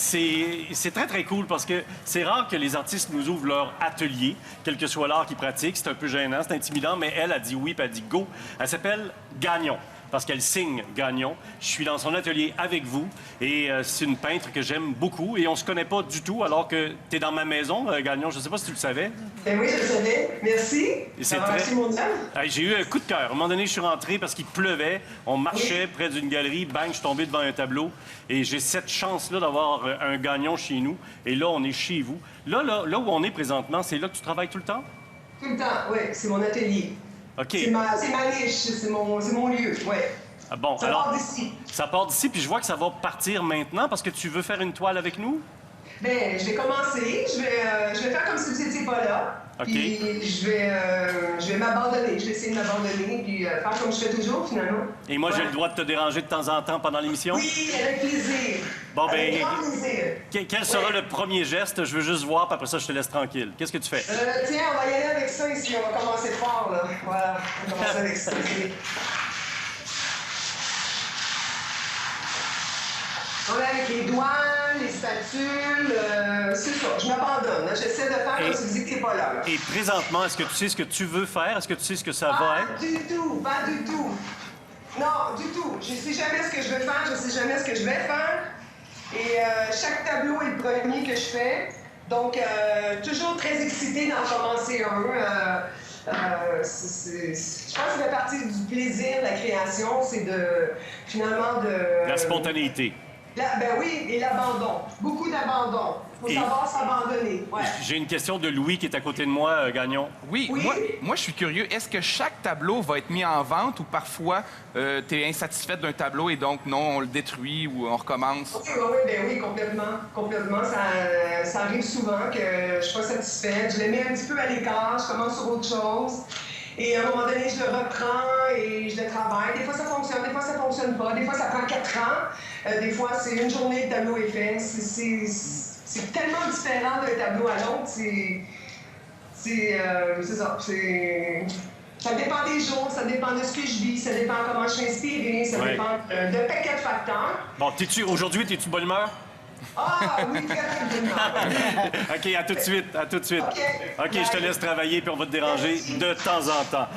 c'est très, très cool parce que c'est rare que les artistes nous ouvrent leur atelier, quel que soit l'art qu'ils pratiquent. C'est un peu gênant, c'est intimidant, mais elle a dit oui, puis elle a dit go. Elle s'appelle Gagnon, parce qu'elle signe Gagnon. Je suis dans son atelier avec vous et c'est une peintre que j'aime beaucoup et on se connaît pas du tout alors que tu es dans ma maison, Gagnon. Je sais pas si tu le savais. Ben oui, je le savais. Merci. C'est Merci, mon âme. J'ai eu un coup de cœur. À un moment donné, je suis rentré parce qu'il pleuvait. On marchait près d'une galerie. Bang, je suis tombé devant un tableau. Et j'ai cette chance-là d'avoir un Gagnon chez nous. Et là, on est chez vous. Là où on est présentement, c'est là que tu travailles tout le temps? Tout le temps, oui. C'est mon atelier. OK. C'est ma niche. C'est mon lieu, oui. Ah bon, Ça part d'ici. Ça part d'ici, puis je vois que ça va partir maintenant parce que tu veux faire une toile avec nous? Bien, je vais commencer. Je vais faire comme si vous n'étiez pas là. OK. Puis je vais m'abandonner. Je vais essayer de m'abandonner puis faire comme je fais toujours, finalement. Et moi, j'ai le droit de te déranger de temps en temps pendant l'émission? Oui, avec plaisir. Bon, avec grand plaisir. Quel sera le premier geste? Je veux juste voir, puis après ça, je te laisse tranquille. Qu'est-ce que tu fais? Tiens, on va y aller avec ça ici. On va commencer fort, là. Voilà, on va commencer avec ça ici. On est avec les doigts, les spatules, c'est ça, je m'abandonne. J'essaie de faire comme si vous n'étiez pas là. Et présentement, est-ce que tu sais ce que tu veux faire? Est-ce que tu sais ce que ça va être? Pas du tout, pas du tout. Non, du tout. Je ne sais jamais ce que je veux faire, je ne sais jamais ce que je vais faire. Et chaque tableau est le premier que je fais. Donc, toujours très excitée d'en commencer un. Je pense que ça fait partie du plaisir de la création, c'est finalement de... La spontanéité. Ben oui, et l'abandon. Beaucoup d'abandon. Il faut savoir s'abandonner. Ouais. J'ai une question de Louis qui est à côté de moi, Gagnon. Oui, moi, je suis curieux. Est-ce que chaque tableau va être mis en vente ou parfois tu es insatisfaite d'un tableau et donc non, on le détruit ou on recommence? Oui, complètement. Complètement. Ça arrive souvent que je ne suis pas satisfaite. Je le mets un petit peu à l'écart, je commence sur autre chose. Et à un moment donné, je le reprends et je le travaille. Des fois, ça fonctionne, des fois, ça fonctionne pas. Des fois, ça prend 4 ans. Des fois, c'est une journée, le tableau est fait. C'est tellement différent d'un tableau à l'autre. C'est ça. Ça dépend des jours, ça dépend de ce que je vis, ça dépend comment je suis inspirée, ça dépend d'un paquet de facteurs. Bon, aujourd'hui, t'es-tu de bonne humeur? Ah oui, très bien. OK, à tout de suite, à tout de suite. OK. OK, je te laisse travailler, puis on va te déranger de temps en temps.